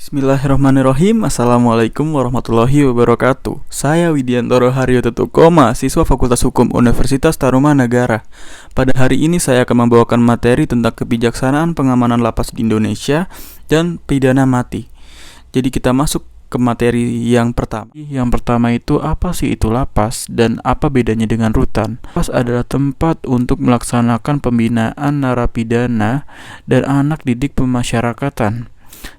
Bismillahirrahmanirrahim. Assalamualaikum warahmatullahi wabarakatuh. Saya Widiantoro Haryoto Tuko, mahasiswa Fakultas Hukum Universitas Tarumanagara. Pada hari ini saya akan membawakan materi tentang kebijaksanaan pengamanan lapas di Indonesia dan pidana mati. Jadi kita masuk ke materi yang pertama. Yang pertama itu apa sih itu lapas dan apa bedanya dengan rutan? Lapas adalah tempat untuk melaksanakan pembinaan narapidana dan anak didik pemasyarakatan.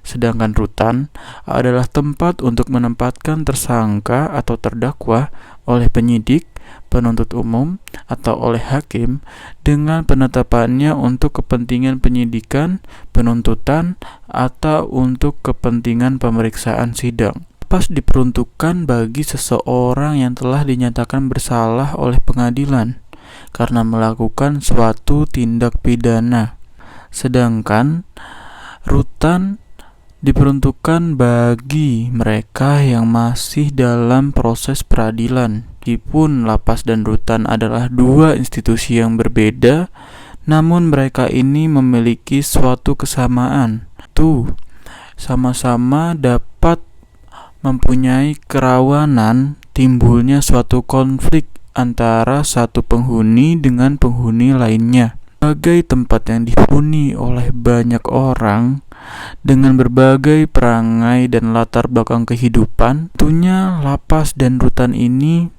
Sedangkan rutan adalah tempat untuk menempatkan tersangka atau terdakwa oleh penyidik, penuntut umum, atau oleh hakim dengan penetapannya untuk kepentingan penyidikan, penuntutan, atau untuk kepentingan pemeriksaan sidang. Lapas diperuntukkan bagi seseorang yang telah dinyatakan bersalah oleh pengadilan karena melakukan suatu tindak pidana. Sedangkan rutan diperuntukkan bagi mereka yang masih dalam proses peradilan. Meskipun lapas dan rutan adalah dua institusi yang berbeda, namun mereka ini memiliki suatu kesamaan. Sama-sama dapat mempunyai kerawanan timbulnya suatu konflik antara satu penghuni dengan penghuni lainnya. Sebagai tempat yang dihuni oleh banyak orang dengan berbagai perangai dan latar belakang kehidupan, tentunya lapas dan rutan ini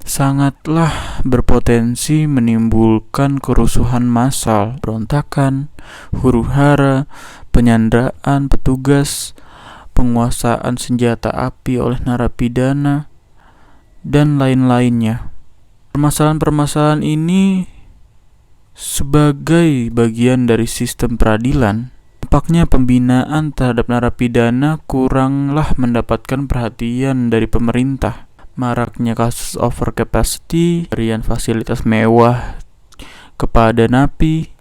sangatlah berpotensi menimbulkan kerusuhan massal, berontakan, huru-hara, penyanderaan petugas, penguasaan senjata api oleh narapidana, dan lain-lainnya. Permasalahan-permasalahan ini sebagai bagian dari sistem peradilan, nampaknya pembinaan terhadap narapidana kuranglah mendapatkan perhatian dari pemerintah. Maraknya kasus overcapacity, pemberian fasilitas mewah kepada napi,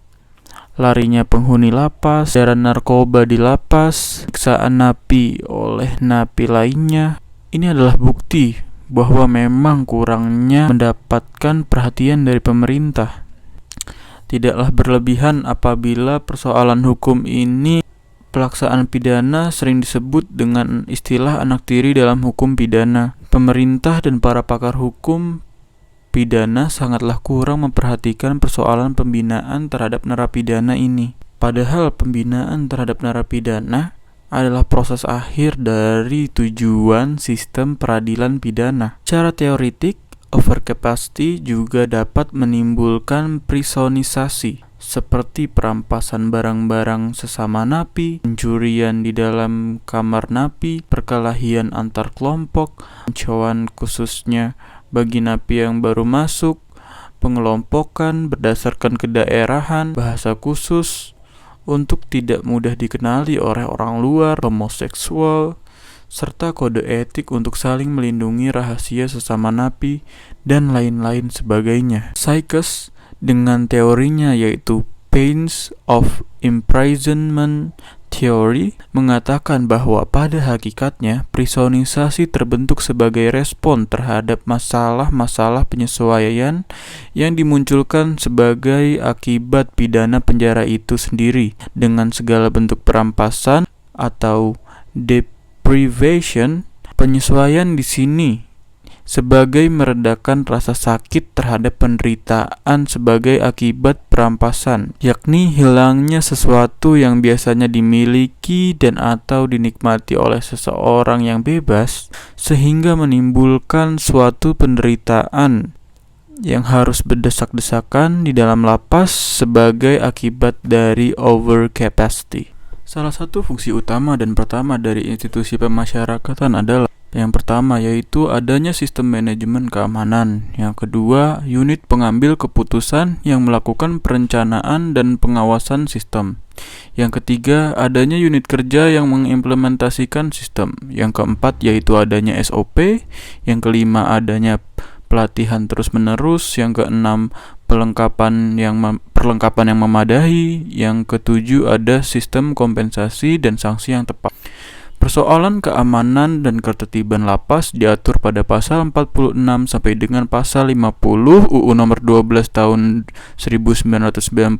larinya penghuni lapas, edaran narkoba di lapas, siksaan napi oleh napi lainnya. Ini adalah bukti bahwa memang kurangnya mendapatkan perhatian dari pemerintah. Tidaklah berlebihan apabila persoalan hukum ini pelaksanaan pidana sering disebut dengan istilah anak tiri dalam hukum pidana. Pemerintah dan para pakar hukum pidana sangatlah kurang memperhatikan persoalan pembinaan terhadap narapidana ini. Padahal pembinaan terhadap narapidana adalah proses akhir dari tujuan sistem peradilan pidana. Secara teoretik, overcapacity juga dapat menimbulkan prisonisasi seperti perampasan barang-barang sesama napi, pencurian di dalam kamar napi, perkelahian antar kelompok, pencoan khususnya bagi napi yang baru masuk, pengelompokan berdasarkan kedaerahan, bahasa khusus untuk tidak mudah dikenali oleh orang luar, homoseksual, serta kode etik untuk saling melindungi rahasia sesama napi, dan lain-lain sebagainya. Sykes dengan teorinya yaitu Pains of Imprisonment Theory mengatakan bahwa pada hakikatnya prisonisasi terbentuk sebagai respon terhadap masalah-masalah penyesuaian yang dimunculkan sebagai akibat pidana penjara itu sendiri, dengan segala bentuk perampasan atau deprivation. Penyesuaian di sini sebagai meredakan rasa sakit terhadap penderitaan sebagai akibat perampasan, yakni hilangnya sesuatu yang biasanya dimiliki dan atau dinikmati oleh seseorang yang bebas, sehingga menimbulkan suatu penderitaan yang harus berdesak-desakan di dalam lapas sebagai akibat dari overcapacity. Salah satu fungsi utama dan pertama dari institusi pemasyarakatan adalah yang pertama yaitu adanya sistem manajemen keamanan. Yang kedua, unit pengambil keputusan yang melakukan perencanaan dan pengawasan sistem. Yang ketiga, adanya unit kerja yang mengimplementasikan sistem. Yang keempat yaitu adanya SOP. Yang kelima, adanya pelatihan terus-menerus. Yang keenam, perlengkapan yang memadai. Yang ketujuh, ada sistem kompensasi dan sanksi yang tepat. Persoalan keamanan dan ketertiban lapas diatur pada pasal 46 sampai dengan pasal 50 UU nomor 12 tahun 1995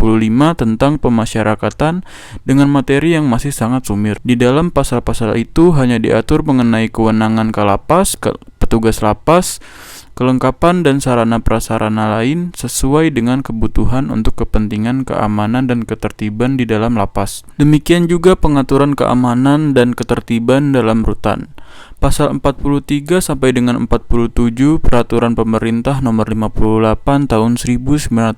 tentang pemasyarakatan dengan materi yang masih sangat sumir. Di dalam pasal-pasal itu hanya diatur mengenai kewenangan kalapas, petugas lapas, kelengkapan dan sarana prasarana lain sesuai dengan kebutuhan untuk kepentingan keamanan dan ketertiban di dalam lapas. Demikian juga pengaturan keamanan dan ketertiban dalam rutan. Pasal 43 sampai dengan 47 Peraturan Pemerintah Nomor 58 Tahun 1999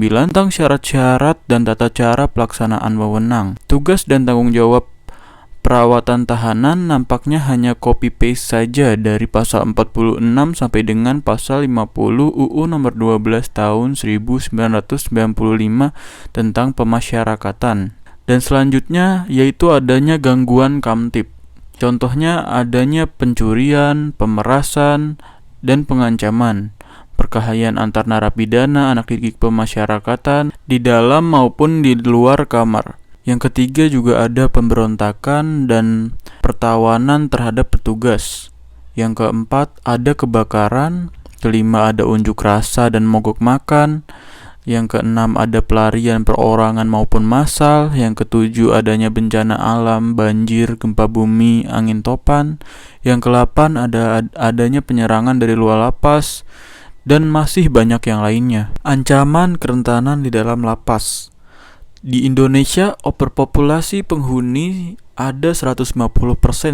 tentang syarat-syarat dan tata cara pelaksanaan wewenang, tugas dan tanggung jawab perawatan tahanan nampaknya hanya copy-paste saja dari pasal 46 sampai dengan pasal 50 UU nomor 12 tahun 1995 tentang pemasyarakatan. Dan selanjutnya yaitu adanya gangguan kamtib. Contohnya adanya pencurian, pemerasan, dan pengancaman, perkelahian antar narapidana, anak didik pemasyarakatan di dalam maupun di luar kamar. Yang ketiga juga ada pemberontakan dan pertawanan terhadap petugas. Yang keempat ada kebakaran. Kelima ada unjuk rasa dan mogok makan. Yang keenam ada pelarian perorangan maupun massal. Yang ketujuh adanya bencana alam, banjir, gempa bumi, angin topan. Yang kedelapan adanya penyerangan dari luar lapas. Dan masih banyak yang lainnya. Ancaman kerentanan di dalam lapas. Di Indonesia, overpopulasi penghuni ada 150%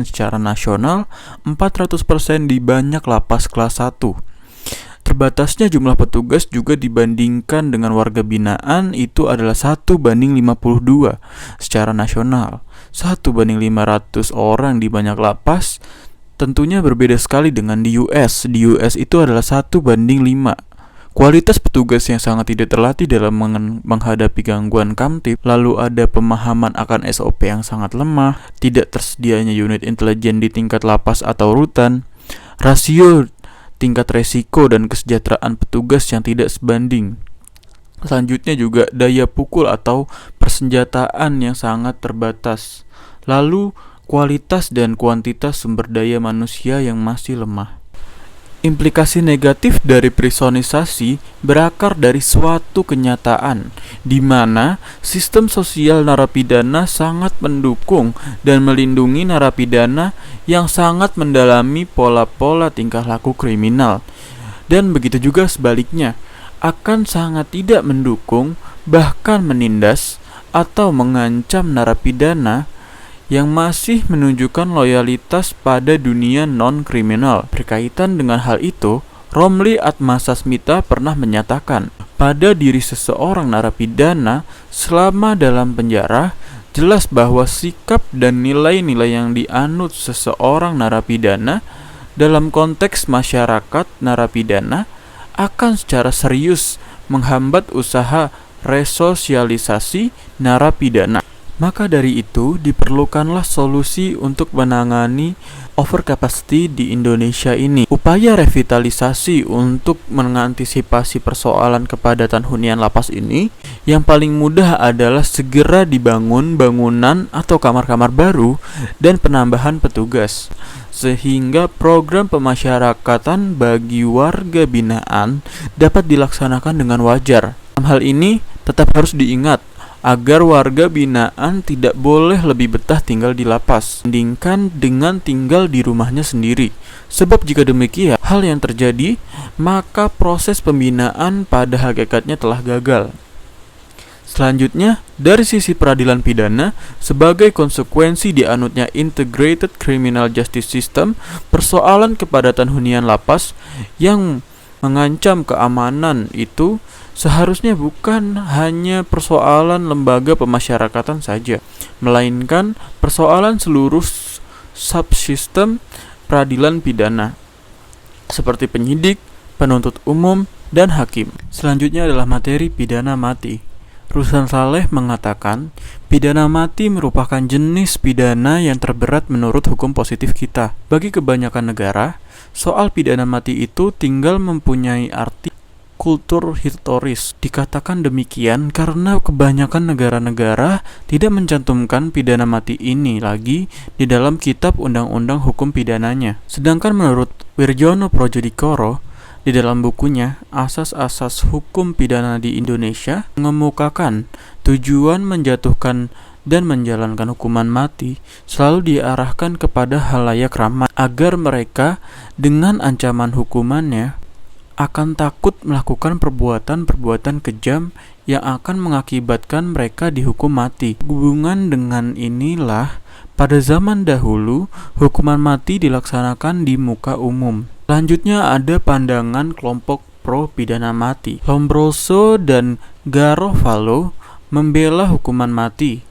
secara nasional, 400% di banyak lapas kelas 1. Terbatasnya jumlah petugas juga dibandingkan dengan warga binaan itu adalah 1:52 secara nasional. 1:500 orang di banyak lapas tentunya berbeda sekali dengan di US. Di US itu adalah 1:5. Kualitas petugas yang sangat tidak terlatih dalam menghadapi gangguan kamtib, lalu ada pemahaman akan SOP yang sangat lemah, tidak tersedianya unit intelijen di tingkat lapas atau rutan, rasio tingkat resiko dan kesejahteraan petugas yang tidak sebanding. Selanjutnya juga daya pukul atau persenjataan yang sangat terbatas. Lalu kualitas dan kuantitas sumber daya manusia yang masih lemah. Implikasi negatif dari prisonisasi berakar dari suatu kenyataan di mana sistem sosial narapidana sangat mendukung dan melindungi narapidana yang sangat mendalami pola-pola tingkah laku kriminal. Dan begitu juga sebaliknya, akan sangat tidak mendukung bahkan menindas atau mengancam narapidana yang masih menunjukkan loyalitas pada dunia non-kriminal. Berkaitan dengan hal itu, Romli Atmasasmita pernah menyatakan, pada diri seseorang narapidana selama dalam penjara, jelas bahwa sikap dan nilai-nilai yang dianut seseorang narapidana dalam konteks masyarakat narapidana akan secara serius menghambat usaha resosialisasi narapidana. Maka dari itu diperlukanlah solusi untuk menangani overcapacity di Indonesia ini. Upaya revitalisasi untuk mengantisipasi persoalan kepadatan hunian lapas ini yang paling mudah adalah segera dibangun bangunan atau kamar-kamar baru dan penambahan petugas, sehingga program pemasyarakatan bagi warga binaan dapat dilaksanakan dengan wajar. Dalam hal ini tetap harus diingat agar warga binaan tidak boleh lebih betah tinggal di lapas dibandingkan dengan tinggal di rumahnya sendiri. Sebab jika demikian hal yang terjadi, maka proses pembinaan pada hakikatnya telah gagal. Selanjutnya, dari sisi peradilan pidana, sebagai konsekuensi dianutnya Integrated Criminal Justice System, persoalan kepadatan hunian lapas yang mengancam keamanan itu seharusnya bukan hanya persoalan lembaga pemasyarakatan saja, melainkan persoalan seluruh subsistem peradilan pidana, seperti penyidik, penuntut umum, dan hakim. Selanjutnya adalah materi pidana mati. Ruslan Saleh mengatakan, pidana mati merupakan jenis pidana yang terberat menurut hukum positif kita. Bagi kebanyakan negara, soal pidana mati itu tinggal mempunyai arti kultur historis. Dikatakan demikian karena kebanyakan negara-negara tidak mencantumkan pidana mati ini lagi di dalam kitab undang-undang hukum pidananya. Sedangkan menurut Wirjono Prodjodikoro, di dalam bukunya Asas-Asas Hukum Pidana di Indonesia mengemukakan tujuan menjatuhkan dan menjalankan hukuman mati selalu diarahkan kepada halayak ramai agar mereka dengan ancaman hukumannya akan takut melakukan perbuatan-perbuatan kejam yang akan mengakibatkan mereka dihukum mati. Hubungan dengan inilah pada zaman dahulu hukuman mati dilaksanakan di muka umum. Selanjutnya ada pandangan kelompok pro pidana mati. Lombroso dan Garofalo membela hukuman mati.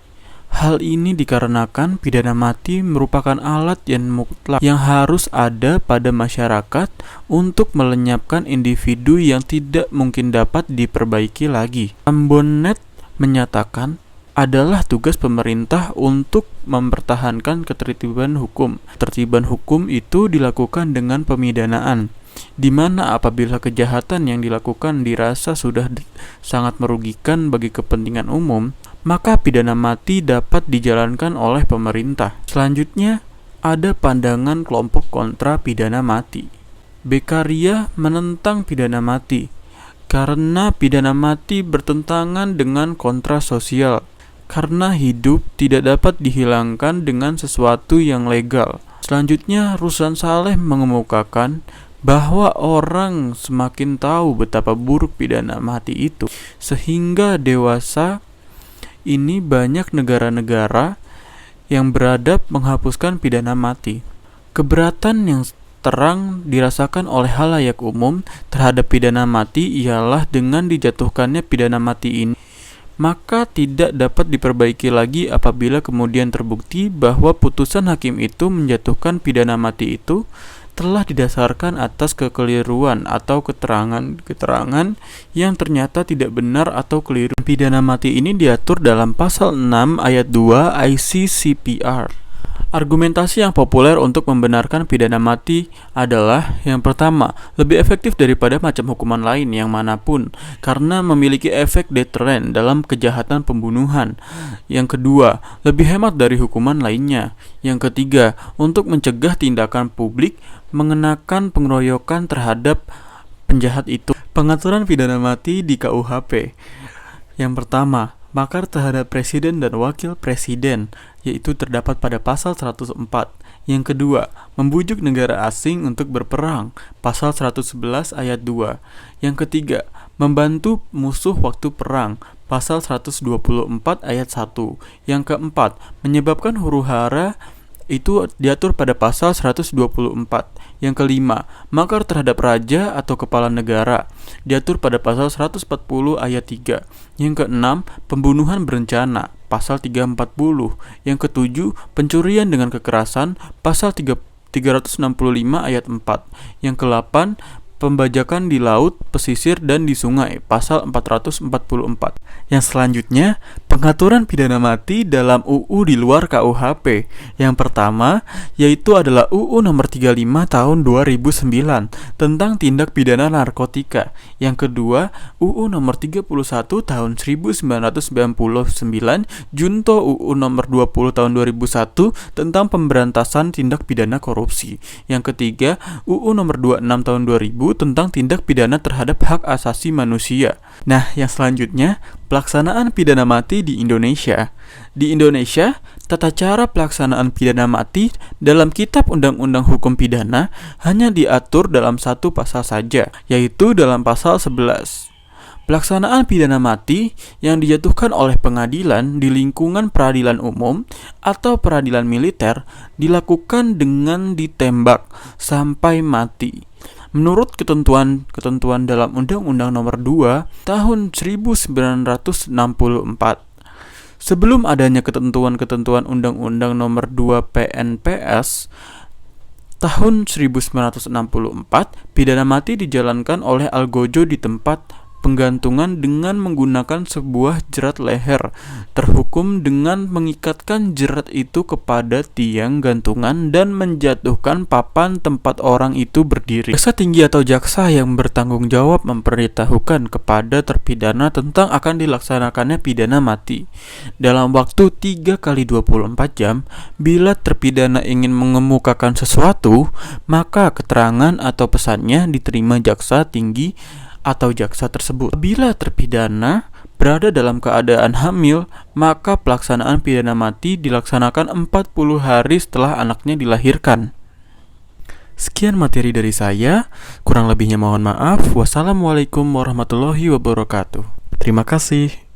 Hal ini dikarenakan pidana mati merupakan alat yang mutlak yang harus ada pada masyarakat untuk melenyapkan individu yang tidak mungkin dapat diperbaiki lagi. Ambonnet menyatakan adalah tugas pemerintah untuk mempertahankan ketertiban hukum. Ketertiban hukum itu dilakukan dengan pemidanaan, di mana apabila kejahatan yang dilakukan dirasa sudah sangat merugikan bagi kepentingan umum, maka pidana mati dapat dijalankan oleh pemerintah. Selanjutnya, ada pandangan kelompok kontra pidana mati. Beccaria menentang pidana mati karena pidana mati bertentangan dengan kontrak sosial, karena hidup tidak dapat dihilangkan dengan sesuatu yang legal. Selanjutnya, Ruslan Saleh mengemukakan bahwa orang semakin tahu betapa buruk pidana mati itu, sehingga dewasa ini banyak negara-negara yang beradab menghapuskan pidana mati. Keberatan yang terang dirasakan oleh halayak umum terhadap pidana mati ialah dengan dijatuhkannya pidana mati ini, maka tidak dapat diperbaiki lagi apabila kemudian terbukti bahwa putusan hakim itu menjatuhkan pidana mati itu telah didasarkan atas kekeliruan atau keterangan-keterangan yang ternyata tidak benar atau keliru. Pidana mati ini diatur dalam pasal 6 ayat 2 ICCPR. Argumentasi yang populer untuk membenarkan pidana mati adalah: yang pertama, lebih efektif daripada macam hukuman lain yang manapun karena memiliki efek deteren dalam kejahatan pembunuhan. Yang kedua, lebih hemat dari hukuman lainnya. Yang ketiga, untuk mencegah tindakan publik mengenakan pengeroyokan terhadap penjahat itu. Pengaturan pidana mati di KUHP. Yang pertama, makar terhadap presiden dan wakil presiden, yaitu terdapat pada pasal 104. Yang kedua, membujuk negara asing untuk berperang, pasal 111 ayat 2. Yang ketiga, membantu musuh waktu perang, pasal 124 ayat 1. Yang keempat, menyebabkan huru-hara, itu diatur pada pasal 124. Yang kelima, makar terhadap raja atau kepala negara, diatur pada pasal 140 ayat 3. Yang keenam, pembunuhan berencana, pasal 340. Yang ketujuh, pencurian dengan kekerasan, pasal 365 ayat 4. Yang ke-8, pembajakan di laut, pesisir, dan di sungai, pasal 444. Yang selanjutnya, pengaturan pidana mati dalam UU di luar KUHP. Yang pertama, yaitu adalah UU nomor 35 tahun 2009 tentang tindak pidana narkotika. Yang kedua, UU nomor 31 tahun 1999 junto UU nomor 20 tahun 2001 tentang pemberantasan tindak pidana korupsi. Yang ketiga, UU nomor 26 tahun 2000 tentang tindak pidana terhadap hak asasi manusia. Nah, yang selanjutnya, pelaksanaan pidana mati di Indonesia. Di Indonesia, tata cara pelaksanaan pidana mati dalam Kitab Undang-Undang Hukum Pidana hanya diatur dalam satu pasal saja, yaitu dalam pasal 11. Pelaksanaan pidana mati yang dijatuhkan oleh pengadilan di lingkungan peradilan umum atau peradilan militer dilakukan dengan ditembak sampai mati. Menurut ketentuan dalam Undang-Undang Nomor 2 Tahun 1964. Sebelum adanya ketentuan-ketentuan Undang-Undang Nomor 2 PNPS tahun 1964, pidana mati dijalankan oleh algojo di tempat penggantungan dengan menggunakan sebuah jerat leher, terhukum dengan mengikatkan jerat itu kepada tiang gantungan dan menjatuhkan papan tempat orang itu berdiri. Jaksa tinggi atau jaksa yang bertanggung jawab memberitahukan kepada terpidana tentang akan dilaksanakannya pidana mati dalam waktu 3 kali 24 jam. Bila terpidana ingin mengemukakan sesuatu, maka keterangan atau pesannya diterima jaksa tinggi atau jaksa tersebut. Bila terpidana berada dalam keadaan hamil, maka pelaksanaan pidana mati dilaksanakan 40 hari setelah anaknya dilahirkan. Sekian materi dari saya, kurang lebihnya mohon maaf. Wassalamualaikum warahmatullahi wabarakatuh. Terima kasih.